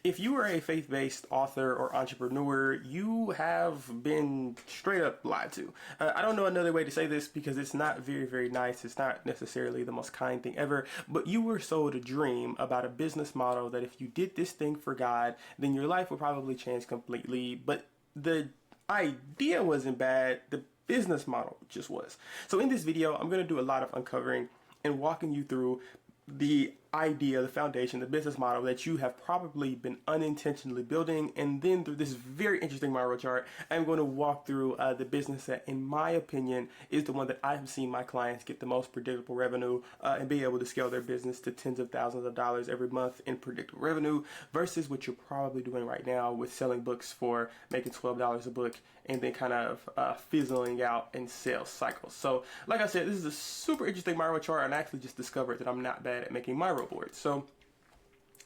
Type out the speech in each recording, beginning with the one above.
If you are a faith-based author or entrepreneur, you have been straight up lied to. I don't know another way to say this because it's not very, very nice. It's not necessarily the most kind thing ever, but you were sold a dream about a business model that if you did this thing for God, then your life would probably change completely. But the idea wasn't bad. The business model just was. So in this video, I'm going to do a lot of uncovering and walking you through the idea, the foundation, the business model that you have probably been unintentionally building. And then through this very interesting Miro chart, I'm going to walk through the business that, in my opinion, is the one that I have seen my clients get the most predictable revenue and be able to scale their business to tens of thousands of dollars every month in predictable revenue versus what you're probably doing right now with selling books for making $12 a book and then kind of fizzling out in sales cycles. So like I said, this is a super interesting Miro chart, and I actually just discovered that I'm not bad at making Miro boards. So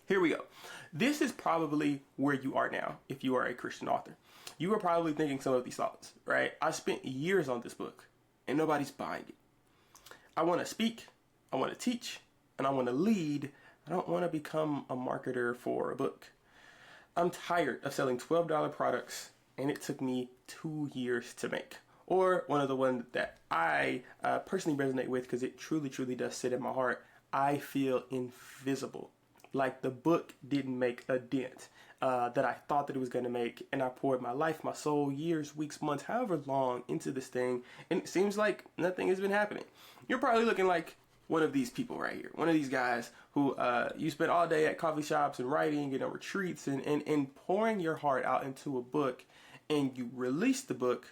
here we go. This is probably where you are now if you are a Christian author. You are probably thinking some of these thoughts, right? I spent years on this book and nobody's buying it. I want to speak, I want to teach, and I want to lead. I don't want to become a marketer for a book. I'm tired of selling $12 products and it took me 2 years to make. Or one of the ones that I personally resonate with because it truly, truly does sit in my heart. I feel invisible, like the book didn't make a dent that I thought that it was going to make, and I poured my life, my soul, years, weeks, months, however long into this thing, and it seems like nothing has been happening. You're probably looking like one of these people right here, one of these guys who you spent all day at coffee shops and writing and on retreats and pouring your heart out into a book, and you release the book.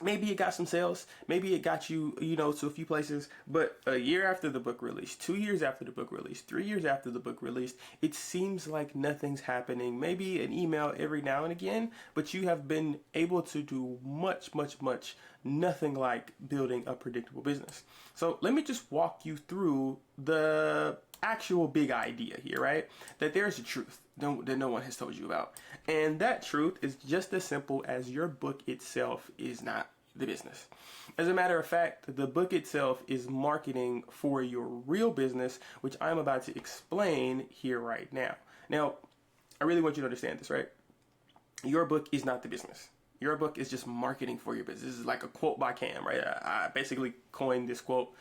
Maybe it got some sales, maybe it got you, to a few places, but a year after the book released, 2 years after the book released, 3 years after the book released, it seems like nothing's happening. Maybe an email every now and again, but you have been able to do much, nothing like building a predictable business. So let me just walk you through the actual big idea here, right? That there's a truth that no one has told you about. And that truth is just as simple as your book itself is not the business. As a matter of fact, the book itself is marketing for your real business, which I'm about to explain here right now. Now, I really want you to understand this, right? Your book is not the business. Your book is just marketing for your business. This is like a quote by Cam, right? I basically coined this quote.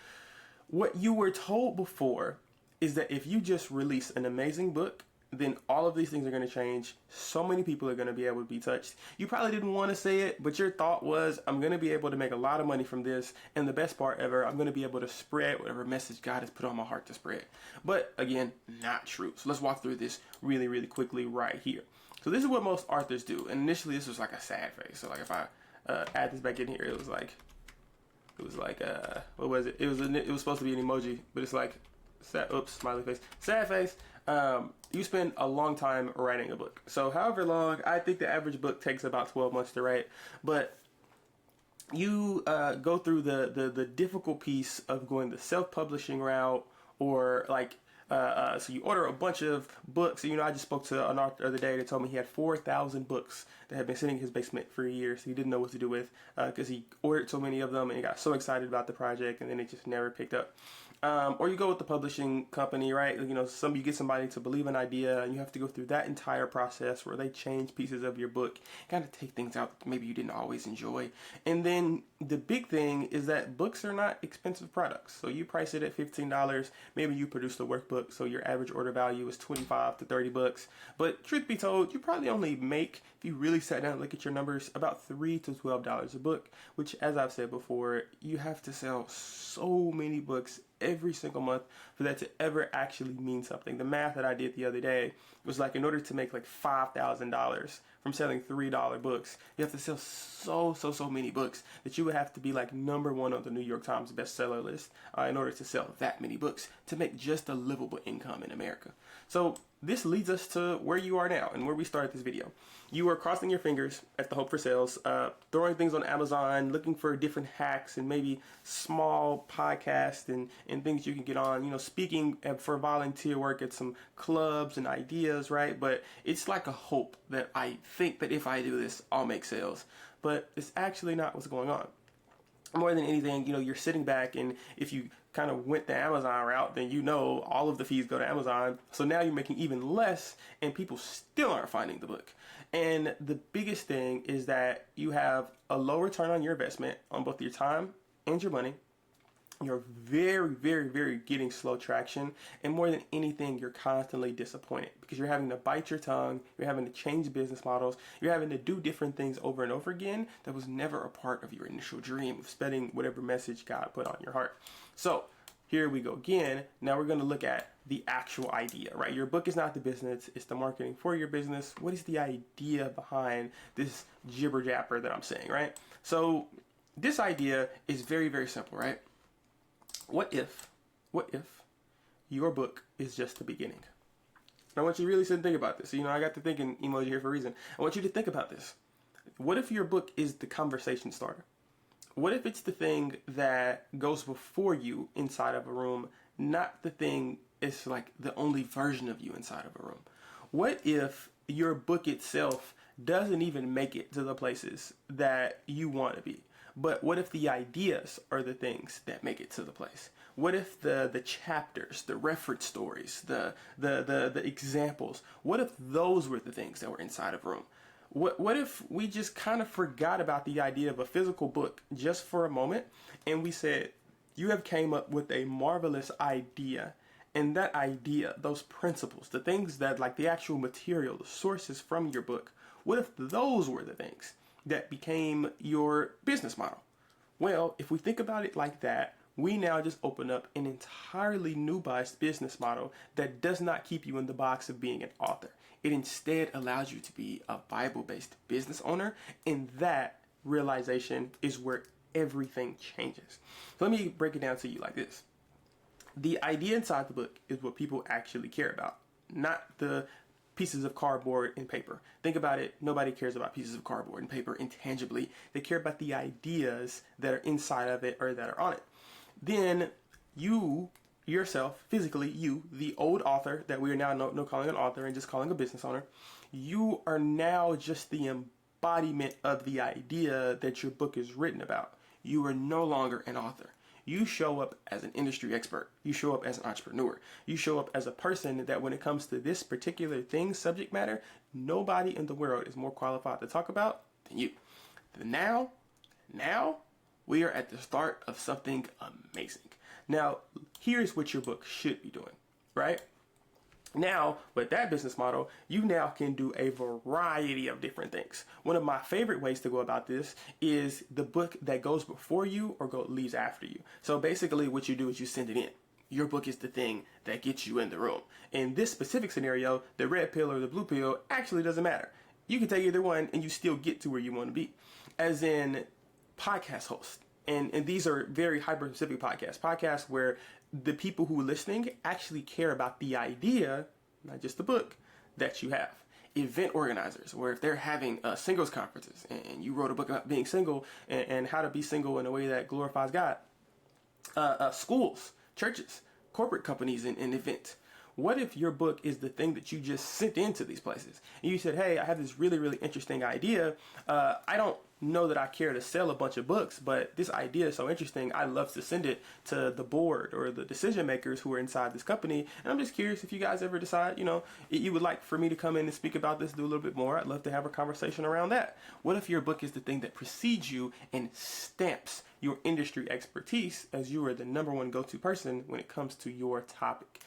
What you were told before is that if you just release an amazing book, then all of these things are going to change. So many people are going to be able to be touched. You probably didn't want to say it, but your thought was, I'm going to be able to make a lot of money from this. And the best part ever, I'm going to be able to spread whatever message God has put on my heart to spread. But again, not true. So let's walk through this really, really quickly right here. So this is what most authors do. And initially this was like a sad face. So like if I add this back in here, it was like, what was it? It was supposed to be an emoji, but it's like, sad, oops, smiley face, sad face. You spend a long time writing a book. So however long, I think the average book takes about 12 months to write, but you go through the difficult piece of going the self-publishing route, or like, so you order a bunch of books. I just spoke to an author the other day that told me he had 4,000 books that had been sitting in his basement for a year. So he didn't know what to do with because he ordered so many of them and he got so excited about the project and then it just never picked up. Or you go with the publishing company, right? You get somebody to believe an idea and you have to go through that entire process where they change pieces of your book, kind of take things out that maybe you didn't always enjoy. And then the big thing is that books are not expensive products. So you price it at $15. Maybe you produce the workbook, so your average order value is 25 to 30 bucks. But truth be told, you probably only make, if you really sat down and look at your numbers, about $3 to $12 a book, which, as I've said before, you have to sell so many books every single month for that to ever actually mean something. The math that I did the other day was like, in order to make like $5,000 from selling $3 books, you have to sell so many books that you would have to be like #1 on the New York Times bestseller list in order to sell that many books to make just a livable income in America. So this leads us to where you are now and where we started this video. You are crossing your fingers at the hope for sales, throwing things on Amazon, looking for different hacks and maybe small podcasts and things you can get on, speaking for volunteer work at some clubs and ideas, right? But it's like a hope that I think that if I do this, I'll make sales. But it's actually not what's going on. More than anything, you're sitting back, and if you kind of went the Amazon route, then you know all of the fees go to Amazon. So now you're making even less and people still aren't finding the book. And the biggest thing is that you have a low return on your investment on both your time and your money. You're very, very, very getting slow traction. And more than anything, you're constantly disappointed because you're having to bite your tongue. You're having to change business models. You're having to do different things over and over again that was never a part of your initial dream of spreading whatever message God put on your heart. So here we go again. Now we're going to look at the actual idea, right? Your book is not the business. It's the marketing for your business. What is the idea behind this jibber jabber that I'm saying, right? So this idea is very, very simple, right? What if your book is just the beginning? And I want you to really sit and think about this. I got the thinking emoji here for a reason. I want you to think about this. What if your book is the conversation starter? What if it's the thing that goes before you inside of a room, not the thing it's like the only version of you inside of a room? What if your book itself doesn't even make it to the places that you want to be? But what if the ideas are the things that make it to the place? What if the chapters, the reference stories, the examples, what if those were the things that were inside of a room? What if we just kind of forgot about the idea of a physical book just for a moment and we said, you have came up with a marvelous idea, and that idea, those principles, the things that like the actual material, the sources from your book, what if those were the things that became your business model? Well, if we think about it like that, we now just open up an entirely new business model that does not keep you in the box of being an author. It instead allows you to be a Bible-based business owner, and that realization is where everything changes. So let me break it down to you like this. The idea inside the book is what people actually care about, not the pieces of cardboard and paper. Think about it. Nobody cares about pieces of cardboard and paper intangibly. They care about the ideas that are inside of it or that are on it. Then you yourself, physically, you, the old author that we are now no calling an author and just calling a business owner, you are now just the embodiment of the idea that your book is written about. You are no longer an author. You show up as an industry expert. You show up as an entrepreneur. You show up as a person that when it comes to this particular thing, subject matter, nobody in the world is more qualified to talk about than you. Now, we are at the start of something amazing. Now, here's what your book should be doing, right? Now, with that business model, you now can do a variety of different things. One of my favorite ways to go about this is the book that goes before you or leaves after you. So basically what you do is you send it in. Your book is the thing that gets you in the room. In this specific scenario, the red pill or the blue pill actually doesn't matter. You can take either one and you still get to where you want to be. As in podcast hosts. And these are very hyper-specific podcasts where the people who are listening actually care about the idea, not just the book, that you have. Event organizers, where if they're having singles conferences and you wrote a book about being single and how to be single in a way that glorifies God. Schools, churches, corporate companies and events. What if your book is the thing that you just sent into these places? And you said, hey, I have this really, really interesting idea. I don't know that I care to sell a bunch of books, but this idea is so interesting. I'd love to send it to the board or the decision makers who are inside this company. And I'm just curious if you guys ever decide, you would like for me to come in and speak about this, do a little bit more. I'd love to have a conversation around that. What if your book is the thing that precedes you and stamps your industry expertise as you are the number one go-to person when it comes to your topic?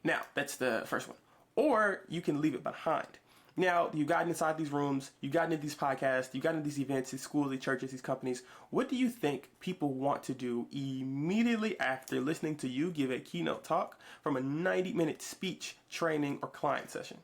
Now, that's the first one. Or you can leave it behind. Now, you've gotten inside these rooms, you've gotten into these podcasts, you've gotten into these events, these schools, these churches, these companies. What do you think people want to do immediately after listening to you give a keynote talk from a 90-minute speech, training, or client session?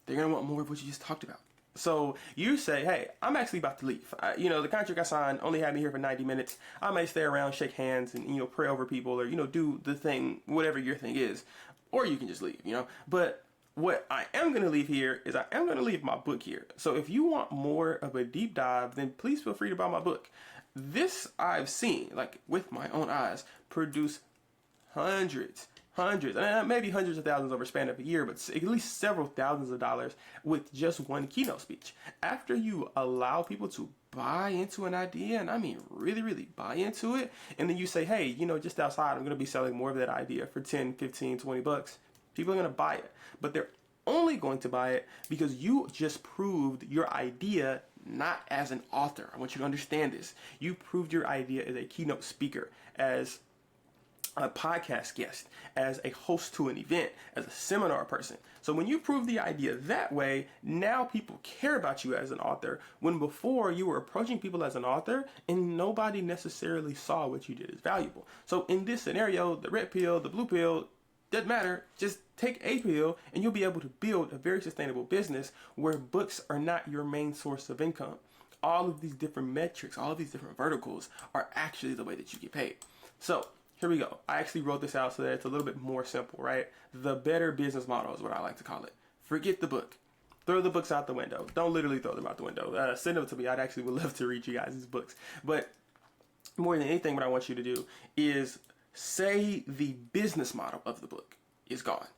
They're going to want more of what you just talked about. So you say, hey, I'm actually about to leave. The contract I signed only had me here for 90 minutes. I may stay around, shake hands, and, pray over people or, do the thing, whatever your thing is. Or you can just leave, But what I am going to leave here is I am going to leave my book here. So if you want more of a deep dive, then please feel free to buy my book. This I've seen, like with my own eyes, produce hundreds, maybe hundreds of thousands over a span of a year, but at least several thousands of dollars with just one keynote speech. After you allow people to buy into an idea, and I mean really, really buy into it, and then you say, hey, just outside, I'm going to be selling more of that idea for 10, 15, 20 bucks. People are going to buy it, but they're only going to buy it because you just proved your idea not as an author. I want you to understand this. You proved your idea as a keynote speaker, as a podcast guest, as a host to an event, as a seminar person. So when you prove the idea that way, now people care about you as an author, when before you were approaching people as an author and nobody necessarily saw what you did as valuable. So in this scenario, the red pill, the blue pill, doesn't matter. Just take a pill and you'll be able to build a very sustainable business where books are not your main source of income. All of these different metrics, all of these different verticals are actually the way that you get paid. So here we go. I actually wrote this out so that it's a little bit more simple, right? The better business model is what I like to call it. Forget the book. Throw the books out the window. Don't literally throw them out the window. Send them to me. I'd actually would love to read you guys these books. But more than anything, what I want you to do is say the business model of the book is gone.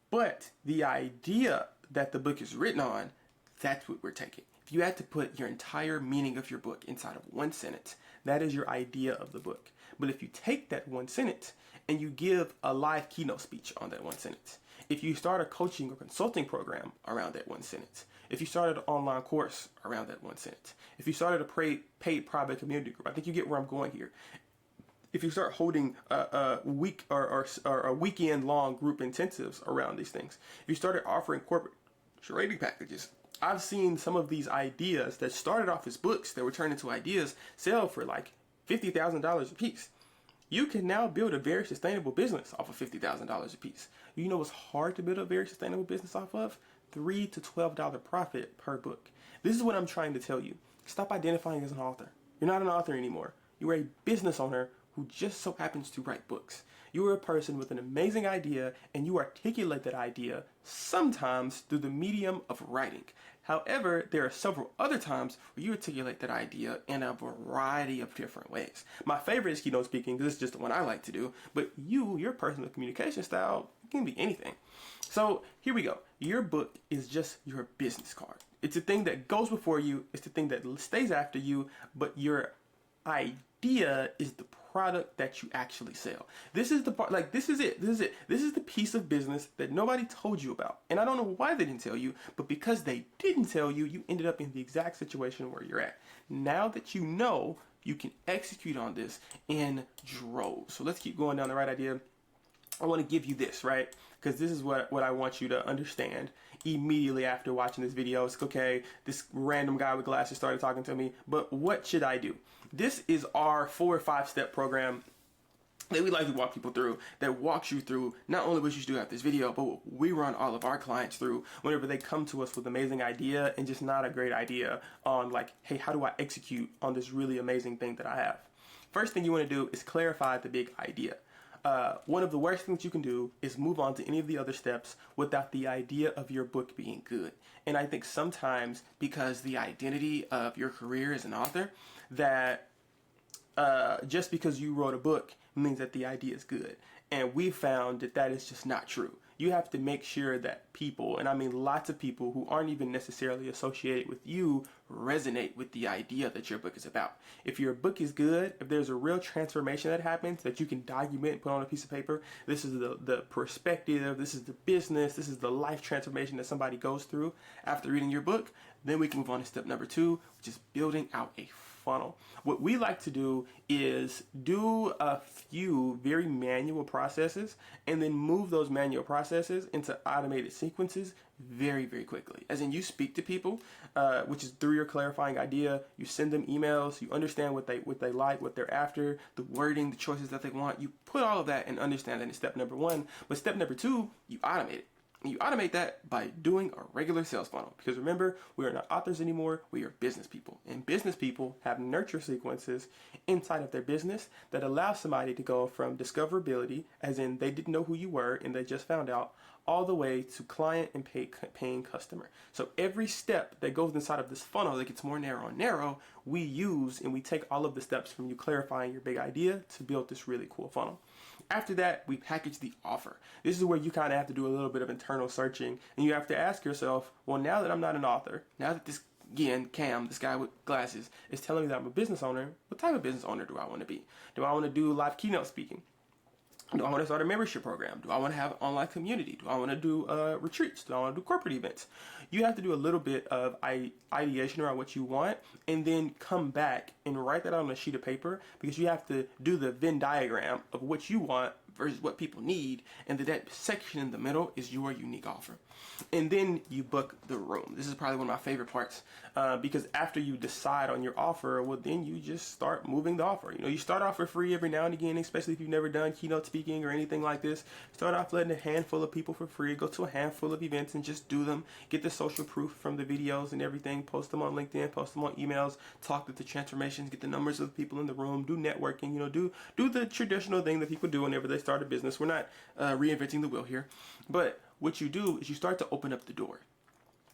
But the idea that the book is written on, that's what we're taking. If you had to put your entire meaning of your book inside of one sentence, that is your idea of the book. But if you take that one sentence and you give a live keynote speech on that one sentence, if you start a coaching or consulting program around that one sentence, if you started an online course around that one sentence, if you started a paid private community group, I think you get where I'm going here. If you start holding a week or a weekend long group intensives around these things, if you started offering corporate trading packages, I've seen some of these ideas that started off as books that were turned into ideas sell for like $50,000 a piece. You can now build a very sustainable business off of $50,000 a piece. You know what's hard to build a very sustainable business off of? $3 to $12 profit per book. This is what I'm trying to tell you. Stop identifying as an author. You're not an author anymore. You are a business owner who just so happens to write books. You are a person with an amazing idea and you articulate that idea sometimes through the medium of writing. However, there are several other times where you articulate that idea in a variety of different ways. My favorite is keynote speaking because it's just the one I like to do, but your personal communication style can be anything. So here we go. Your book is just your business card. It's a thing that goes before you. It's the thing that stays after you, but your idea is the product that you actually sell. This is the part, like this is it. This is the piece of business that nobody told you about. And I don't know why they didn't tell you, but because they didn't tell you, you ended up in the exact situation where you're at. Now that you know, you can execute on this in droves. So let's keep going down the right idea. I want to give you this, right? Because this is what I want you to understand immediately after watching this video. It's okay, this random guy with glasses started talking to me, but what should I do? This is our 4 or 5 step program that we like to walk people through, that walks you through not only what you should do after this video, but what we run all of our clients through whenever they come to us with an amazing idea and just not a great idea on like, hey, how do I execute on this really amazing thing that I have? First thing you want to do is clarify the big idea. One of the worst things you can do is move on to any of the other steps without the idea of your book being good. And I think sometimes because the identity of your career as an author, that just because you wrote a book means that the idea is good. And we found that that is just not true. You have to make sure that people, and I mean lots of people who aren't even necessarily associated with you, resonate with the idea that your book is about. If your book is good, if there's a real transformation that happens that you can document and put on a piece of paper, this is the perspective, this is the business, this is the life transformation that somebody goes through after reading your book, then we can move on to step number 2, which is building out a funnel. What we like to do is do a few very manual processes and then move those manual processes into automated sequences very, very quickly. As in, you speak to people, which is through your clarifying idea. You send them emails. You understand what they like, what they're after, the wording, the choices that they want. You put all of that and understand that in step number 1. But step number 2, you automate it. And you automate that by doing a regular sales funnel. Because remember, we are not authors anymore, we are business people. And business people have nurture sequences inside of their business that allow somebody to go from discoverability, as in they didn't know who you were and they just found out, all the way to client and paying customer. So every step that goes inside of this funnel that gets more narrow and narrow, we use and we take all of the steps from you clarifying your big idea to build this really cool funnel. After that, we package the offer. This is where you kind of have to do a little bit of internal searching, and you have to ask yourself, well, now that I'm not an author, now that this, again, Cam, this guy with glasses, is telling me that I'm a business owner, what type of business owner do I want to be? Do I want to do live keynote speaking? Do I want to start a membership program? Do I want to have an online community? Do I want to do retreats? Do I want to do corporate events? You have to do a little bit of ideation around what you want, and then come back and write that on a sheet of paper, because you have to do the Venn diagram of what you want versus what people need, and that section in the middle is your unique offer. And then you book the room. This is probably one of my favorite parts, because after you decide on your offer, well, then you just start moving the offer. You know, you start off for free every now and again, especially if you've never done keynote speaking or anything like this. Start off letting a handful of people for free, go to a handful of events and just do them. Get the social proof from the videos and everything. Post them on LinkedIn, post them on emails, talk to the transformations, get the numbers of the people in the room, do networking, you know, do the traditional thing that people do whenever they start a business. We're not reinventing the wheel here, but what you do is you start to open up the door.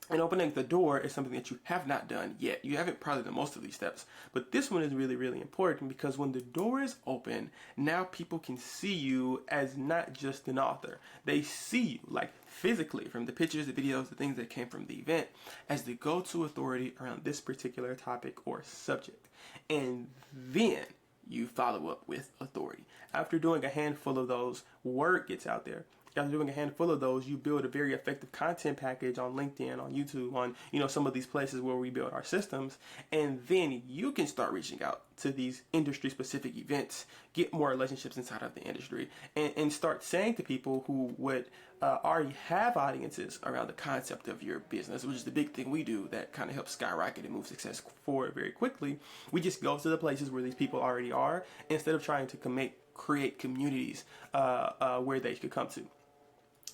And opening the door is something that you have not done yet. You haven't probably done most of these steps, but this one is really, really important, because when the door is open, now people can see you as not just an author. They see you, like physically, from the pictures, the videos, the things that came from the event, as the go-to authority around this particular topic or subject. And then you follow up with authority. After doing a handful of those, word gets out there. After doing a handful of those, you build a very effective content package on LinkedIn, on YouTube, on, you know, some of these places where we build our systems. And then you can start reaching out to these industry specific events, get more relationships inside of the industry, and start saying to people who would already have audiences around the concept of your business, which is the big thing we do that kind of helps skyrocket and move success forward very quickly. We just go to the places where these people already are, instead of trying to create communities where they could come to.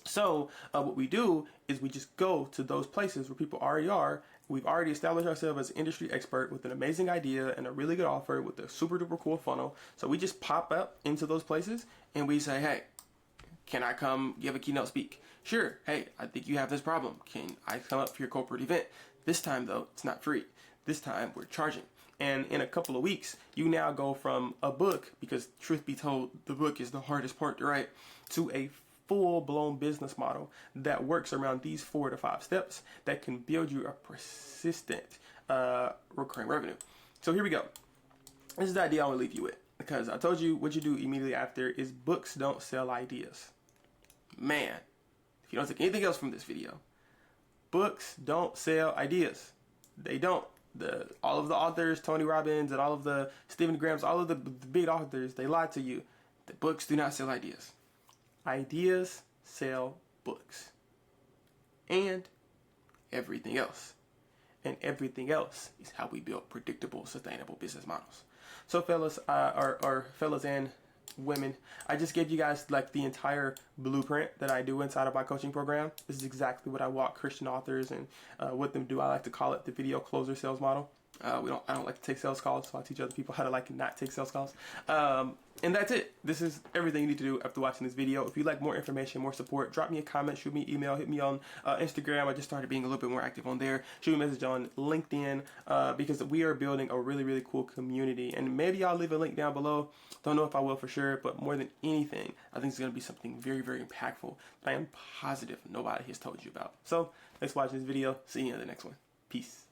So what we do is we just go to those places where people already are. We've already established ourselves as an industry expert with an amazing idea and a really good offer with a super duper cool funnel. So we just pop up into those places and we say, hey, can I come give a keynote speak? Sure. Hey, I think you have this problem. Can I come up for your corporate event? This time though, it's not free. This time we're charging. And in a couple of weeks, you now go from a book, because truth be told, the book is the hardest part to write, to a full-blown business model that works around these 4 to 5 steps that can build you a persistent recurring revenue. So here we go. This is the idea I want to leave you with, because I told you what you do immediately after is books don't sell ideas. Man, if you don't take anything else from this video, books don't sell ideas. They don't. All of the authors, Tony Robbins and all of the Stephen Grahams, all of the big authors, they lie to you. The books do not sell ideas. Ideas sell books, and everything else. And everything else is how we build predictable, sustainable business models. So fellas, or fellas and women, I just gave you guys like the entire blueprint that I do inside of my coaching program. This is exactly what I walk Christian authors and what them do. I like to call it the video closer sales model. I don't like to take sales calls, so I teach other people how to not take sales calls. And that's it. This is everything you need to do after watching this video. If you'd like more information, more support, drop me a comment, shoot me an email, hit me on Instagram. I just started being a little bit more active on there. Shoot me a message on LinkedIn, because we are building a really, really cool community. And maybe I'll leave a link down below. Don't know if I will for sure, but more than anything, I think it's going to be something very, very impactful that I am positive nobody has told you about. So thanks for watching this video. See you in the next one. Peace.